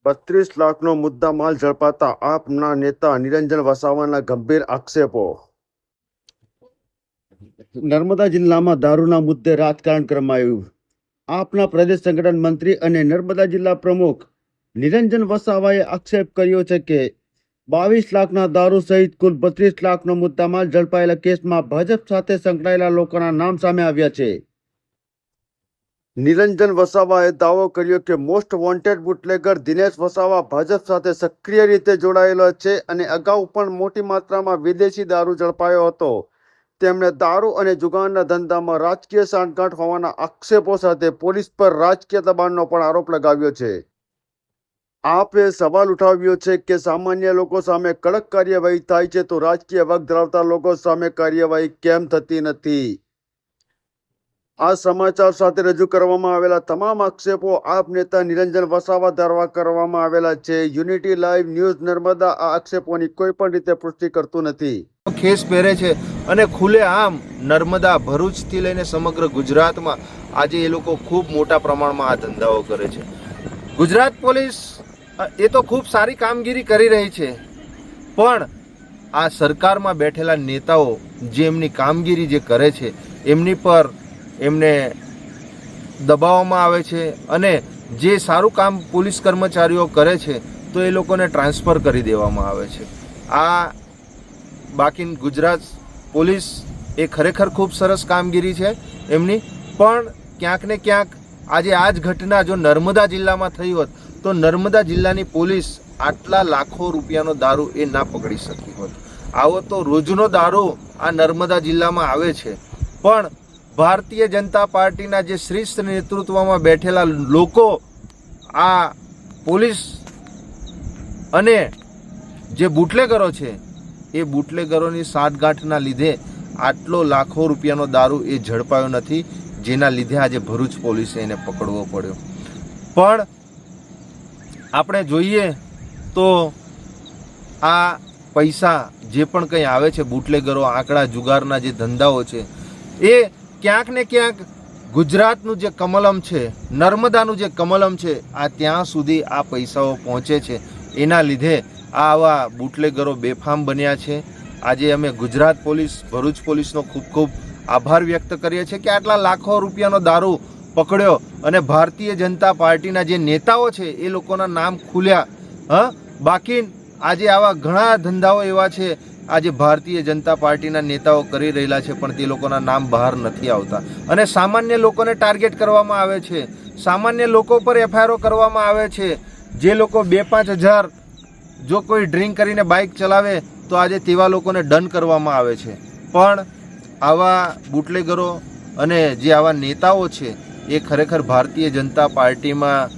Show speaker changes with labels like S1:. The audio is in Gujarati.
S1: 32 લાખનો મુદ્દામાલ ઝડપાતા આપના નેતા નિરંજન વસાવાના ગંભીર આક્ષેપો। નર્મદા જિલ્લામાં દારૂના મુદ્દે રાજકારણ કરમાયું। આપના પ્રદેશ સંગઠન મંત્રી અને નર્મદા જિલ્લા પ્રમુખ નિરંજન વસાવાએ આક્ષેપ કર્યો છે કે 22 લાખના દારૂ સહિત કુલ 32 લાખનો મુદ્દામાલ ઝડપાયેલા કેસમાં ભાજપ સાથે સંકળાયેલા લોકોના નામ સામે આવ્યા છે। નિરંજન વસાવાએ દાવો કર્યો કે most wanted bootlegger Dinesh Vasava Bhajap સાથે સક્રિય રીતે જોડાયેલો છે અને અગાઉ પણ મોટી માત્રામાં વિદેશી દારૂ ઝડપાયો હતો। તેમણે દારૂ અને જુગારના ધંધામાં રાજકીય સાંઠગાંઠ હોવાના આક્ષેપો સાથે પોલીસ પર રાજકીય દબાણનો પણ આરોપ લગાવ્યો છે। આપે સવાલ ઉઠાવ્યો છે કે સામાન્ય લોકો સામે કડક કાર્યવાહી થાય છે તો રાજકીય વર્ગ ધરાવતા લોકો સામે કાર્યવાહી કેમ થતી નથી। આ સમાચાર સાથે રજૂ કરવામાં આવેલા તમામ આક્ષેપો આપ નેતા નિરંજન વસાવા દ્વારા કરવામાં આવેલા છે। યુનિટી લાઈવ ન્યૂઝ નર્મદા આ આક્ષેપોની કોઈ પણ રીતે પુષ્ટિ કરતું નથી।
S2: ખેસ પહેરે છે અને ખુલ્લેઆમ નર્મદા ભરૂચથી લઈને સમગ્ર ગુજરાતમાં આજે એ લોકો ખૂબ મોટા પ્રમાણમાં આ ધંધાઓ કરે છે। ગુજરાત પોલીસ એ તો ખૂબ સારી કામગીરી કરી રહી છે, પણ આ સરકારમાં બેઠેલા નેતાઓ જે એમની કામગીરી જે કરે છે એમની પર એમને દબાવવામાં આવે છે અને જે સારું કામ પોલીસ કર્મચારીઓ કરે છે તો એ લોકોને ટ્રાન્સફર કરી દેવામાં આવે છે। આ બાકી ગુજરાત પોલીસ એ ખરેખર ખૂબ સરસ કામગીરી છે એમની, પણ ક્યાંક ને ક્યાંક આજે આ જ ઘટના જો નર્મદા જિલ્લામાં થઈ હોત તો નર્મદા જિલ્લાની પોલીસ આટલા લાખો રૂપિયાનો દારૂ એ ના પકડી શકી હોત। આવો તો રોજનો દારૂ આ નર્મદા જિલ્લામાં આવે છે, પણ ભારતીય જનતા પાર્ટીના જે શ્રેષ્ઠ નેતૃત્વમાં બેઠેલા લોકો આ પોલીસ અને જે બુટલેગરો છે એ બુટલેગરોની સાંઠગાંઠના લીધે આટલો લાખો રૂપિયાનો દારૂ એ ઝડપાયો નથી, જેના લીધે આજે ભરૂચ પોલીસે એને પકડવો પડ્યો। પણ આપણે જોઈએ તો આ પૈસા જે પણ કંઈ આવે છે બુટલેગરો આંકડા જુગારના જે ધંધાઓ છે એ ક્યાંક ને ક્યાંક ગુજરાતનું જે કમલમ છે, નર્મદાનું જે કમલમ છે, આ ત્યાં સુધી આ પૈસાઓ પહોંચે છે। એના લીધે આવા બુટલેગરો બેફામ બન્યા છે। આજે અમે ગુજરાત પોલીસ ભરૂચ પોલીસનો ખૂબ ખૂબ આભાર વ્યક્ત કરીએ છીએ કે આટલા લાખો રૂપિયાનો દારૂ પકડ્યો અને ભારતીય જનતા પાર્ટીના જે નેતાઓ છે એ લોકોના નામ ખુલ્યા। બાકી આજે આવા ઘણા ધંધાઓ એવા છે આજે ભારતીય જનતા પાર્ટીના નેતાઓ કરી રહેલા છે, પણ તે લોકોના નામ બહાર નથી આવતા અને સામાન્ય લોકોને ટાર્ગેટ કરવામાં આવે છે। સામાન્ય લોકો પર એફઆઈઆર કરવામાં આવે છે। જે લોકો 2-5 હજાર જો કોઈ ડ્રિંક કરીને બાઇક ચલાવે તો આજે તેવા લોકોને દંડ કરવામાં આવે છે, પણ આવા બુટલેગરો અને જે આવા નેતાઓ છે એ ખરેખર ભારતીય જનતા પાર્ટીમાં